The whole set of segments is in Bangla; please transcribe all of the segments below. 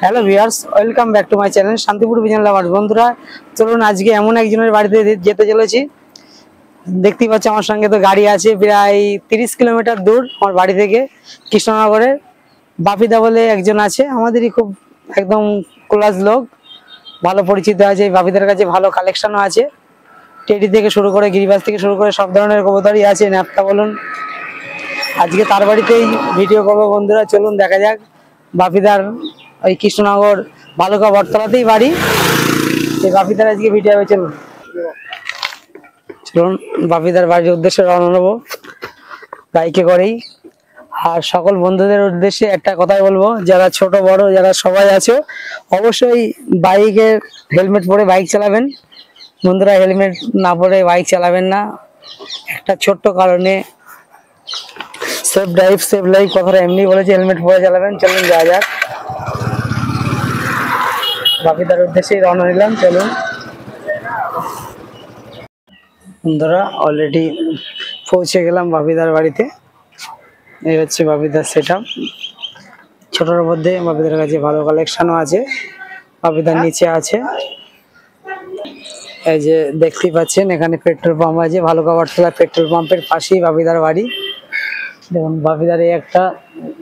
Hello viewers, welcome back to my channel Shantipur Bijan lover. বন্ধুরা চলুন আজকে এমন একজনের বাড়িতে যেতে চলেছি। দেখতেই পাচ্ছি আমার সঙ্গে তো গাড়ি আছে, প্রায় 30 কিলোমিটার দূর আমার বাড়ি থেকে কৃষ্ণনগরের। বাপিদা বলে একজন আছে, আমাদেরই খুব একদম ক্লোজ লোক, ভালো পরিচিত আছে। বাপিদার কাছে ভালো কালেকশনও আছে, টেডি থেকে শুরু করে গিরিবাজ থেকে শুরু করে সব ধরনের কবুতরই আছে, ন্যাপটা বলুন। আজকে তার বাড়িতেই ভিডিও করবো বন্ধুরা, চলুন দেখা যাক। বাপিদার ওই কৃষ্ণনগর ভালুকা বটতলাতেই বাড়ি, সেই বাপিদার আজকে ভিডিও হবে। চলুন চলুন বাপিদার বাড়ির উদ্দেশ্যে রওনা নেবো বাইকে করেই। আর সকল বন্ধুদের উদ্দেশ্যে একটা কথাই বলবো, যারা ছোট বড় যারা সবাই আছো, অবশ্যই বাইকের হেলমেট পরে বাইক চালাবেন। বন্ধুরা হেলমেট না পরে বাইক চালাবেন না, একটা ছোট্ট কারণে। সেফ ড্রাইভ সেফ লাইফ কথাটা এমনি বলেছে, হেলমেট পরে চালাবেন। চলুন যাওয়া যাক, বাপিদার উদ্দেশ্যেই রওনা নিলাম। চলুন বন্ধুরা, অলরেডি পৌঁছে গেলাম বাপিদার বাড়িতে। এই হচ্ছে বাপিদার সেট আপ। ছোটোর মধ্যে বাপিদার কাছে ভালো কালেকশনও আছে। বাপিদার নিচে আছে, এই যে দেখতেই পাচ্ছেন এখানে পেট্রোল পাম্প আছে। ভালুকা বটতলা পেট্রোল পাম্পের পাশেই বাপিদার বাড়ি। দেখুন বাপিদার এই একটা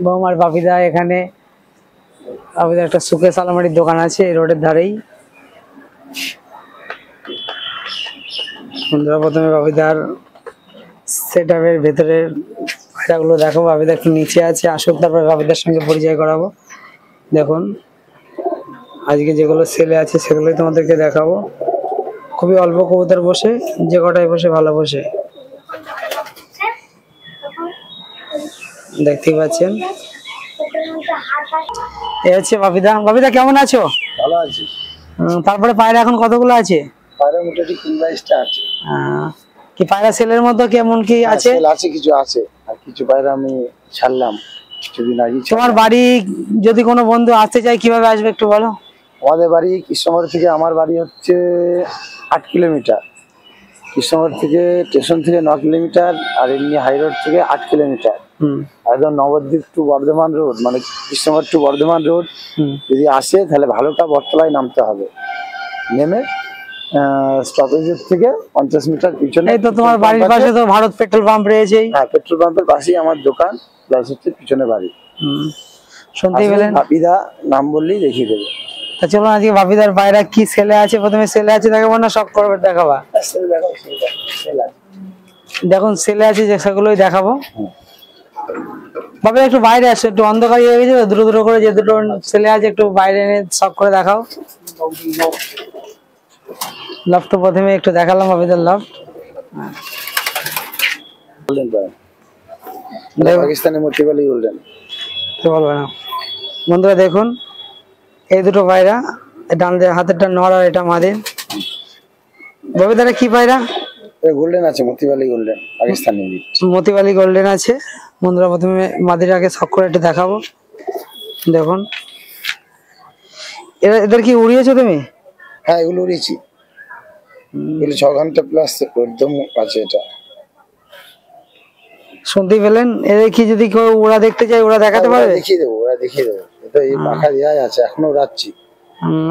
বৌমার বাপিদা, এখানে বাপিদার একটা সুকেশ আলমারির দোকান আছে এই রোডের ধারেই। বন্ধুরা প্রথমে বাপিদার সেট আপের ভেতরের পায়রাগুলো দেখো। বাপিদা একটু নিচে আছে, আসুক তারপরে বাপিদার সঙ্গে পরিচয় করাবো। দেখুন আজকে যেগুলো সেলে আছে সেগুলোই তোমাদেরকে দেখাবো। খুবই অল্প কবুতর বসে, যে কটায় বসে ভালো বসে, দেখতেই পাচ্ছেন। এ হচ্ছে বাপিদা। বাপিদা কেমন আছো? ভালো আছি। তারপরে পায়রা এখন কতগুলো আছে? পায়রা মোটামুটি 15-20টা আছে। কি পায়রা সেলের মধ্যে কেমন কি আছে? সেল আছে, কিছু আছে, আর কিছু পায়রা আমি ছাড়লাম কিছুদিন আগে। তোমার বাড়ি যদি কোনো বন্ধু আসতে চায় কিভাবে আসবে একটু বলো। আমাদের বাড়ি কৃষ্ণনগর থেকে, আমার বাড়ি হচ্ছে 8 কিলোমিটার। কৃষ্ণনগর থেকে স্টেশন থেকে 9 কিলোমিটার, আর এমনি হাই রোড থেকে 8 কিলোমিটার। একদম নবদ্বীপ টু বর্ধমান রোড, মানে কৃষ্ণনগর টু বর্ধমান রোড। যদি আসে তাহলে ভালুকা বটতলায় নামতে হবে, নেমে স্টপেজের থেকে 50 মিটার পিছনে। এই তো তোমার বাড়ির পাশে তো ভারত পেট্রোল পাম্প রয়েছে। হ্যাঁ, পেট্রোল পাম্পের পাশেই আমার দোকান, প্লাস হচ্ছে পিছনে বাড়ি। শুনতেই পেলেন, বাপিদা নাম বললেই দেখিয়ে দেবে। তা চলো আজকে বাপিদার পায়রা কি সেলে আছে, প্রথমে সেলে আছে দেখাবো না সব করবে দেখাবা? দেখুন সেলে আছে যে সেগুলোই দেখাবো। বাপিদা একটু বাইরে আসো, একটু অন্ধকার হয়ে গেছে, দ্রুত দ্রুত করে যে দুটো সেলে আছে একটু বাইরে এনে সব করে দেখাও। লাভ তো প্রথমে একটু দেখালাম বাপিদার লাভ। পাকিস্তানি মতিবালি গোল্ডেন তো বলবে না। বন্ধুরা দেখুন এই দুটো পায়রা, ডান হাতেরটা নর আর এটা মাদি। বাপিদারা কি পায়রা? গোল্ডেন আছে, মতিবালি গোল্ডেন, পাকিস্তানি মতিবালি গোল্ডেন আছে। বন্ধুরা প্রথমে মাদিরাকে শখ করে একটু দেখাবো। দেখুন এদের কি উড়িয়েছো তুমি? হ্যাঁ, এগুলো উড়িয়েছি। এগুলো 6 ঘন্টা প্লাস একদম আছে। এটা শুনতেই পেলেন, এদের কি যদি কেউ ওরা দেখতে চাই ওরা দেখাতে পারবে? দেখিয়ে দেবো, ওরা দেখিয়ে দেবো। এটা এই পাখা দেওয়াই আছে, এখনো উড়াচ্ছি।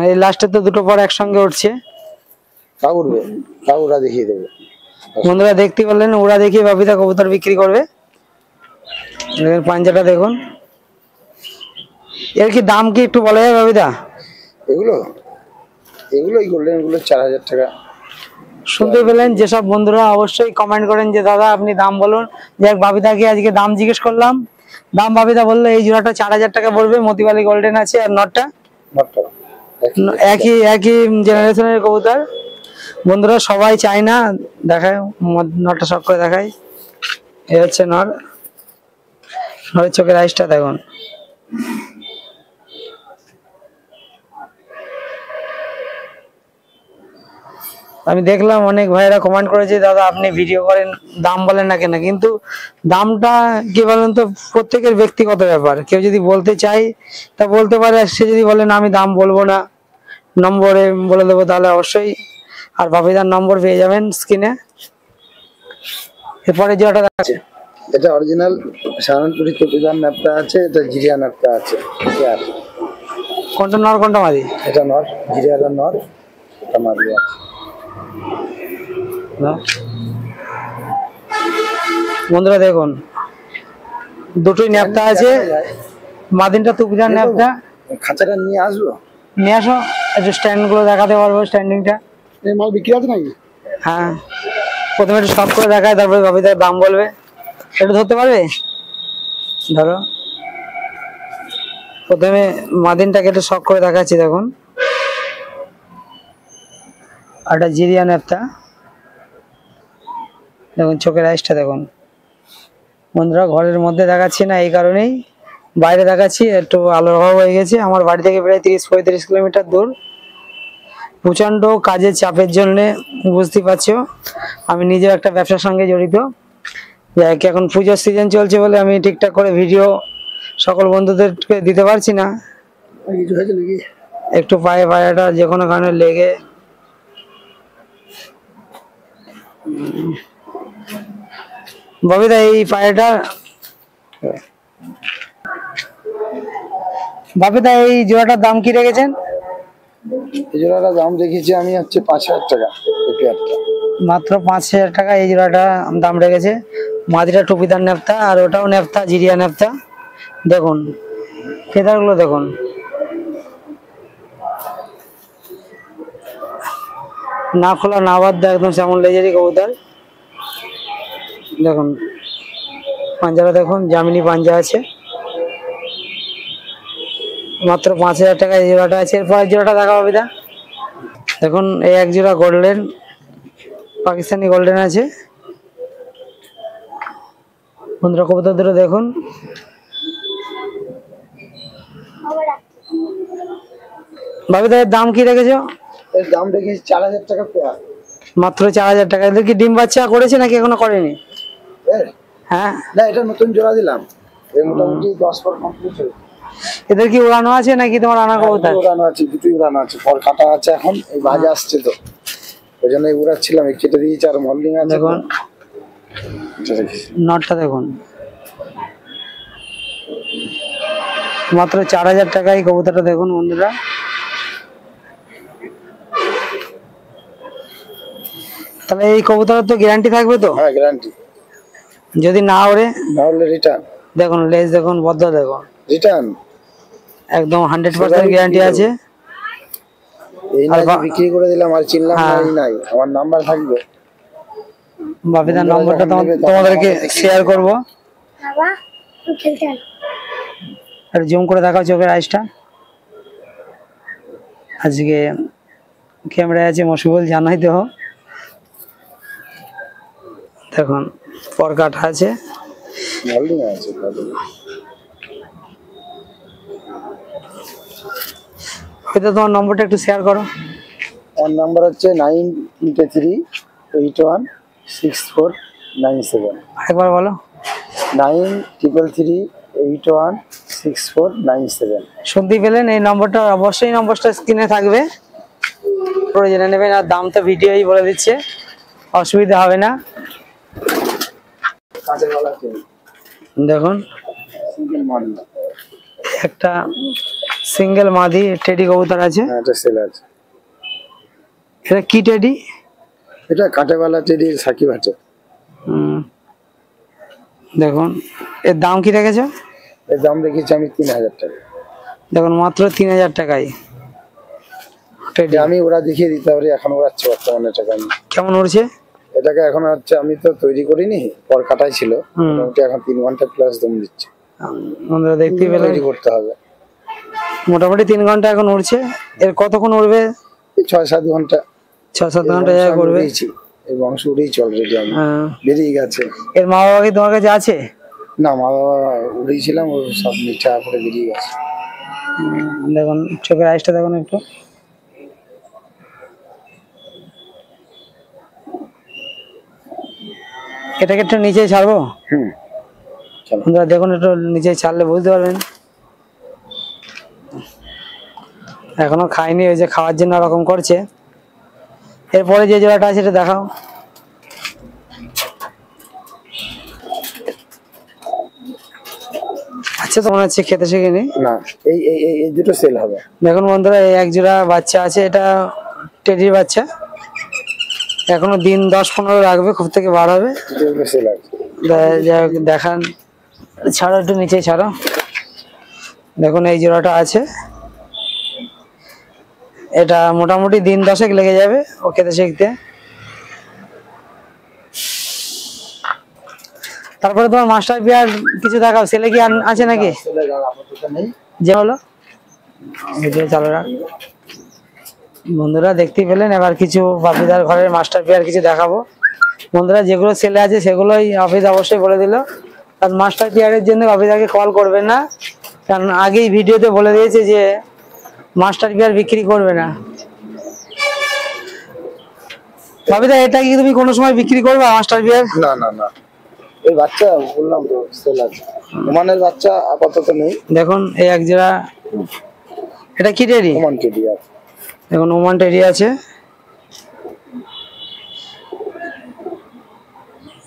এই লাস্টে তো দুটো পর একসঙ্গে উঠছে, তাও উঠবে, তাও ওরা দেখিয়ে দেবো। বন্ধুরা দেখতে পেলেন, ওরা দেখিয়ে বাপিদা কবুতর বিক্রি করবে। পাঞ্জাটা দেখুন, এর কি দাম কি একটু বলা যায় বাপিদা? এগুলো এই গোল্ডেন গুলো 4000 টাকা। শুনতে পেলেন, যেসব বন্ধুরা অবশ্যই কমেন্ট করেন যে দাদা আপনি দাম বলুন। যাক বাপিদাকে আজকে দাম জিজ্ঞেস করলাম, দাম বাপিদা বললো এই জোড়াটা 4000 টাকা পড়বে। মতিবালি গোল্ডেন আছে, আর নটটা একই জেনারেশনের কবুতর। বন্ধুরা সবাই চায় না, দেখায় নটটা শখ করে দেখায়। এই হচ্ছে নর, নরের চোখের আইসটা দেখুন। আমি দেখলাম অনেক ভাইয়েরা কমেন্ট করেছে দাদা আপনি ভিডিও করেন দাম বলেন না কেন, কিন্তু দামটা কি বলেন তো প্রত্যেকের ব্যক্তিগত ব্যাপার। কেউ যদি বলতে চায় তা বলতে পারে, সে যদি বলে না আমি দাম বলবো না, নম্বরে বলে দেবো, তাহলে অবশ্যই। আর বাপিদার নম্বর পেয়ে যাবেন স্ক্রিনে। এরপরে যেটা আছে এটা অরিজিনাল সাহারানপুরি চৌকিদার ন্যাপটা আছে, এটা জিরিয়া ন্যাপটা আছে। কোনটা নর কোনটা মাদি? এটা নর, জিরিয়ার নর, এটা মাদি আছে। বন্ধুরা দেখুন দুটোই ন্যাপটা আছে, মাদিনটা তুপিদার ন্যাপটা। খাঁচাটা নিয়ে আসবো, নিয়ে আসো, একটু স্ট্যান্ড গুলো দেখাতে পারবো, স্ট্যান্ডিংটা। এই মাল বিক্রি আছে নাকি? হ্যাঁ, প্রথমে একটু শখ করে দেখায়, তারপরে বাপিদার দাম বলবে। একটু ধরতে পারবে? ধরো, প্রথমে মাদিনটাকে একটু শখ করে দেখাচ্ছি। দেখুন একটা জিরিয়ান একটা, দেখুন চোখের আইসটা দেখুন। বন্ধুরা ঘরের মধ্যে দেখাচ্ছি না এই কারণেই, বাইরে দেখাচ্ছি, একটু আলোর অভাব হয়ে গেছে। আমার বাড়ি থেকে প্রায় 30-35 কিলোমিটার দূর। প্রচণ্ড কাজের চাপের জন্য, বুঝতে পারছো, আমি নিজেও একটা ব্যবসার সঙ্গে জড়িত। যাই হোক, এখন পুজোর সিজন চলছে বলে আমি ঠিকঠাক করে ভিডিও সকল বন্ধুদেরকে দিতে পারছি না। একটু পায়েটা যে কোনো কারণে লেগে, ববিদা এই পায়েটা, বাপিদা এই জোড়াটার দাম কি রেখেছেন? এই জোড়াটার দাম রেখেছি আমি হচ্ছে 5,000 টাকা। মাত্র 5,000 টাকা এই জোড়াটা দাম রেখেছে। মাদিটা টুপিদার ন্যাপটা, আর ওটাও ন্যাপটা, জিরিয়া ন্যাপটা। দেখুন ফেদারগুলো দেখুন, না খোলা না বাদ দেয়, একদম যেমন লেজেরই কবুতর। দেখুন পাঞ্জাটা দেখুন, জামিনি পাঞ্জা আছে। মাত্র 5,000 টাকা এই জোড়াটা আছে। এরপর জোড়াটা দেখা হবে। দেখুন এই এক জোড়া গোল্ডেন, পাকিস্তানি গোল্ডেন আছে। বন্ধুরা কবুতর দুটো দেখুন, বাবিদা এর দাম কি রেখেছো? এর দাম রেখেছি 4,000 টাকা পেয়ার। মাত্র 4,000 টাকা। এদের কি ডিম বাচ্চা করেছে নাকি এখনো করেনি? হ্যাঁ, না এটা নতুন জোড়া দিলাম, এর মোটামুটি 10 পর কমপ্লিট হয়েছে। এদের কি উড়ানো আছে নাকি তোমার আনা কবুতর? উড়ানো আছে, দুটোই উড়ানো আছে, পর কাটা আছে। এখন এই বাজে আসছে তো, ওই জন্য উড়াচ্ছিলাম, কেটে দিয়েছি। আর মল্লিং আছে দেখুন নটটা দেখুন, মাত্র 4,000 টাকায় কবুতরটা দেখুন বন্ধুরা। তাহলে এই কবুতরের তো গ্যারান্টি থাকবে তো? হ্যাঁ গ্যারান্টি। যদি না ওড়ে? না হলে রিটার্ন। দেখুন লেজ দেখুন, বদ্ধ দেখুন, রিটার্ন একদম 100% গ্যারান্টি আছে। এই না বিক্রি করে দিলাম আর চিনলাম না, এই নাই, আমার নাম্বার থাকবে। বাপিদার নম্বরটা তোমাদেরকে শেয়ার করব। বাবা তুই খেলতে আয়। আর জুম করে দেখাও চোখের আইসটা। আজকে ক্যামেরায় আছে মশবুল, জানাই তো। দেখুন পর কাটা আছে, মল্লিং আছে। হয়তো তোমার নম্বরটা একটু শেয়ার করো। আমার নাম্বার হচ্ছে 93816497। একবার বলো। 9333816497। শুনতেই পেলেন, এই নম্বরটা অবশ্যই, নম্বরটা স্ক্রিনে থাকবে, পরে জেনে নেবেন। আর দাম তো ভিডিওই বলে দিচ্ছে, অসুবিধা হবে না। দেখুন একটা সিঙ্গেল মাদি টেডি কবুতর আছে। এটা সেল আছে। এটা কি টেডি? এটা কাঁটাওয়ালা টেডি, সাকিব আছে। দেখুন এর দাম কি রেখেছো? এর দাম রেখেছি আমি 3,000 টাকা। দেখুন মাত্র 3,000 টাকায় টেডি। আমি ওরা দেখিয়ে দিতে পারি, এখন ওড়াচ্ছে বর্তমানে। টাকা কেমন উড়ছে? এটাকে এখন হচ্ছে, আমি তো তৈরি করিনি, পর কাটাই ছিল, মোটামুটি এখন 3 ঘন্টা প্লাস দম দিচ্ছে। বন্ধুরা দেখতেই পেলেন, তৈরি করতে হবে। মোটামুটি 3 ঘন্টা এখন উড়ছে। এর কতক্ষণ উড়বে? 6-7 ঘন্টা। 6-7 ঘন্টা জায়গা করবে। এই বংশ উড়েইছে অলরেডি, আমি বেরিয়ে গেছে। এর মা বাবা কি তোমার কাছে আছে? না, মা বাবা উড়েছিলাম, ও সব মিঠা করে বেরিয়ে গেছে। দেখুন চোখের আইসটা দেখুন একটু। এটাকে একটু নিচে ছাড়বো। বন্ধুরা দেখুন, একটু নিচে ছাড়লে বুঝতে পারবেন। এখনো খাইনি, ওই যে খাওয়ার জন্য ওরকম করছে। এরপরে যে জোড়াটা আছে সেটা দেখাও। বাচ্চা তো মনে হচ্ছে খেতে শেখেনি। না, এই এই এই এই দুটো সেল হবে। দেখুন বন্ধুরা, এই এক জোড়া বাচ্চা আছে, এটা টেডির বাচ্চা, এখনো দিন 10-15 লাগবে, খুব থেকে বার হবে। দুটো সেল আছে। দেখান, ছাড়ো একটু নিচে ছাড়ো। দেখুন এই জোড়াটা আছে, এটা মোটামুটি দিন 10 লেগে যাবে ও খেতে শিখতে। তারপরে তোমার মাস্টার পেয়ার কিছু দেখাও, ছেলে কি আছে নাকি? যে হলো চালো রাখ। বন্ধুরা দেখতেই পেলেন, এবার কিছু বাপিদার ঘরের মাস্টার পেয়ার কিছু দেখাবো। বন্ধুরা যেগুলো ছেলে আছে সেগুলোই বাপিদা অবশ্যই বলে দিল, কারণ মাস্টার পেয়ারের জন্য বাপিদাকে কল করবেন না, কারণ আগেই ভিডিওতে বলে দিয়েছে যে মাস্টার পেয়ার বিক্রি করবে না। বাপিদা এটা কি তুমি কোনো সময় বিক্রি করবে মাস্টার পেয়ার? না না না, এই বাচ্চা বললাম তো সেল আছে, ওমানের বাচ্চা আপাতত নেই। দেখুন এই এক জোড়া, এটা কি টেডি? ওমান টেডি আছে। দেখুন ওমান টেডি আছে,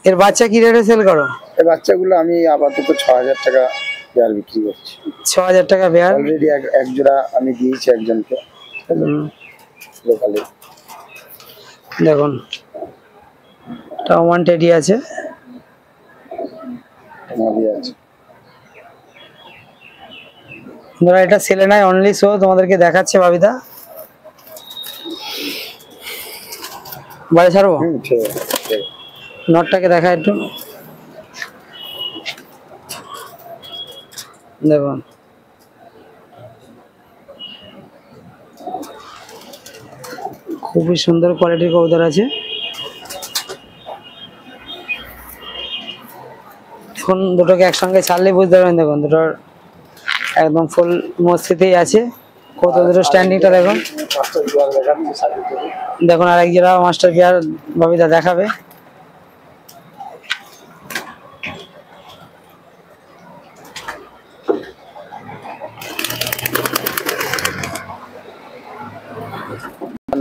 এর বাচ্চা কি রেটে সেল করো? এই বাচ্চাগুলো আমি আপাতত 6000 টাকা পেয়ার বিক্রি করছি। 6000 টাকা পেয়ার। অলরেডি এক জোড়া আমি দিয়েছি একজনকে লোকালে। দেখুন এটা ওমান টেডি আছে, ধরো এটা সেলে নাই, অনলি শো তোমাদেরকে দেখাচ্ছে বাবিদা। বাড়ি ছাড়বো, নটটাকে দেখা একটু। দেখুন খুবই সুন্দর কোয়ালিটির কবুতর আছে। এখন দুটোকে একসঙ্গে ছাড়লে বুঝতে পারবেন। দেখুন দুটোর একদম ফুল মসজিদেই আছে, কত দুটো স্ট্যান্ডিংটা দেখুন। দেখুন আর এক জোড়া মাস্টার পেয়ার বাবিদা দেখাবে।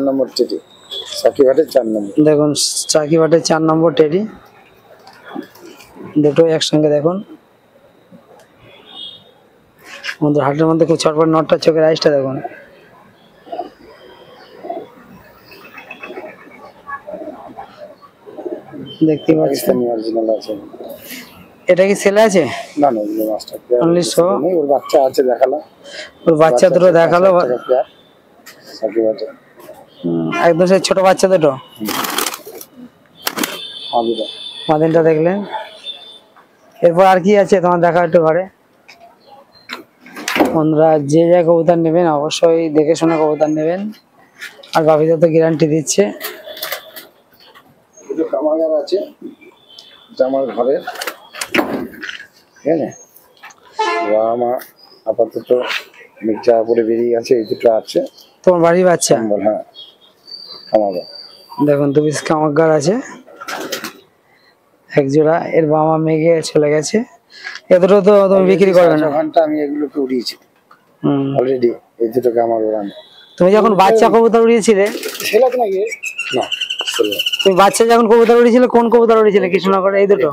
নম্বর টেডি, সাকিবাটের 4 নম্বর। দেখুন সাকিবাটের 4 নম্বর টেডি, দুটো একসঙ্গে দেখুন। আমাদের হাটের মধ্যে খুব ছটপট, নটটা চোখের আইসটা দেখুন। দেখতে পাচ্ছেন অরিজিনাল আছে। এটা কি ছেলে আছে? না না, এগুলো মাস্টার পেয়ার। Only show. ওর বাচ্চা আছে দেখালো, ওর বাচ্চা দুটো দেখালো, সাকিবাটের একদম সেই ছোট বাচ্চা দুটো। মাদিনটা দেখলেন, এরপর আর কি আছে তোমার দেখা একটু ঘরে। বন্ধুরা যে যা কবুতর নেবেন অবশ্যই দেখে শুনে কবুতর নেবেন, আর বাবিদা তো গ্যারান্টি দিচ্ছে। কামাগার আছে আমার ঘরের, ঠিক আছে। মা আপাতত মির্জাপুরে বেরিয়ে গেছে, এই দুটো আছে তোমার বাড়ির বাচ্চা? হ্যাঁ কামাগার। দেখুন 2 পিস কামাগার আছে, এক জোড়া। এর বাবা মেঘে চলে গেছে, এ দুটো তো তুমি বিক্রি করবে না? ঘন্টা আমি এগুলোকে উড়িয়েছি অলরেডি, এই দুটোকে আমার ওড়ানো। তুমি যখন বাচ্চা কবুতর উড়িয়েছিলে, ছেলে নাকি? না, তুমি বাচ্চা যখন কবুতর উড়িয়েছিলে কোন কবুতর উড়িয়েছিলে? কৃষ্ণনগরে এই দুটো?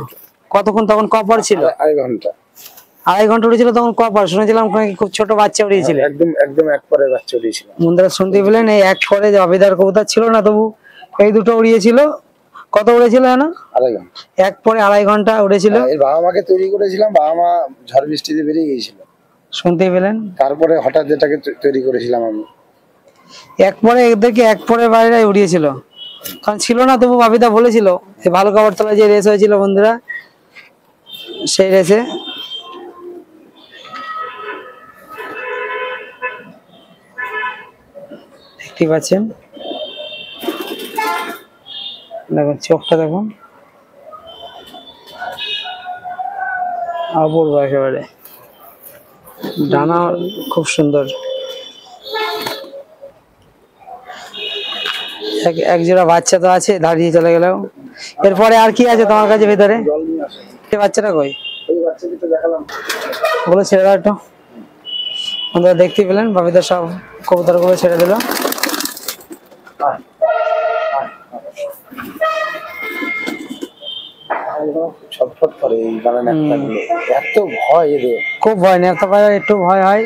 কতক্ষণ তখন কপার ছিল? 2.5 ঘন্টা। 2.5 ঘন্টা উড়েছিল তখন কপার, শুনেছিলাম খুব ছোট বাচ্চা উড়িয়েছিল। একদম একদম এক পরে বাচ্চা উড়িয়েছিল। বন্ধুরা শুনতে পেলেন, এই এক পরে যে অবিদার কবুতর ছিল না, তবু এই দুটো উড়িয়েছিল। কত উড়েছিল জানো? 2.5 ঘন্টা। এক পরে 2.5 ঘন্টা উড়েছিল। এর বাবা মাকে তৈরি করেছিলাম, বাবা মা ঝড় বৃষ্টিতে বেরিয়ে গিয়েছিল, শুনতে পেলেন। তারপরে হঠাৎ যেটাকে তৈরি করেছিলাম আমি, এক পরে এদেরকে এক পরে বাইরে উড়িয়েছিল, কারণ ছিল না, তবু বাবিদা বলেছিল যে ভালো খাবার তলায় যে রেস হয়েছিল বন্ধুরা, সেই রেসে দেখতে পাচ্ছেন। দেখুন চোখটা দেখুন, অপূর্ব একেবারে, ডানা খুব সুন্দর। এক জোড়া বাচ্চা তো আছে, দাঁড়িয়ে চলে গেল। এরপরে আর কি আছে তোমার কাছে ভেতরে? বাচ্চাটা কই? ওগুলো ছেড়ে দাও একটু। বন্ধুরা দেখতে পেলেন, বাবিদা সব কবুতর গুলো ছেড়ে দিল। ছটফট করে এই বানান একটা গুলো, এত ভয় এদের। খুব ভয় নেই, এত পায়রা একটু ভয় হয়।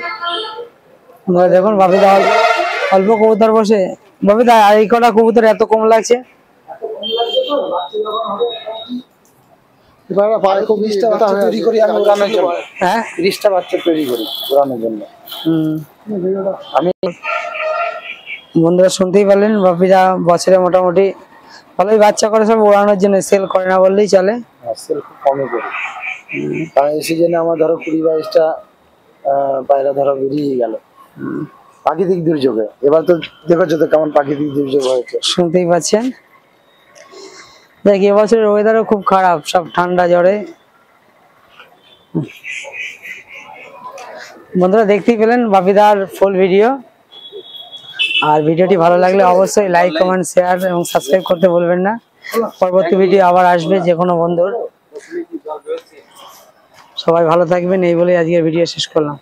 আপনারা দেখুন বাপিদা অল্প কবুতর বসে, বাপিদা আর এই কটা কবুতর এত কম লাগছে। খুব 20টা বাচ্চা তৈরি করি আমি উড়ানোর জন্য। হ্যাঁ 30টা বাচ্চা তৈরি করি উড়ানোর জন্য আমি। বন্ধুরা শুনতেই পারলেন, বাপিদা বছরে মোটামুটি ভালোই বাচ্চা করে, সব ওড়ানোর জন্য, সেল করে না বললেই চলে। সেল খুব কমই করি, কারণ এই সিজনে আমার ধরো 20-22টা পায়রা ধরো বেরিয়ে গেল প্রাকৃতিক দুর্যোগে। এবার তো দেখেছো তো কেমন প্রাকৃতিক দুর্যোগ হয়েছে, শুনতেই পাচ্ছেন। দেখ এবছরের ওয়েদারও খুব খারাপ, সব ঠান্ডা জ্বরে। বন্ধুরা দেখতেই পেলেন বাপিদার ফুল ভিডিও। আর ভিডিওটি ভালো লাগলে অবশ্যই লাইক, কমেন্ট, শেয়ার এবং সাবস্ক্রাইব করতে ভুলবেন না। পরবর্তী ভিডিও আবার আসবে যে কোনো বন্ধুর। সবাই ভালো থাকবেন, এই বলে আজকের ভিডিও শেষ করলাম।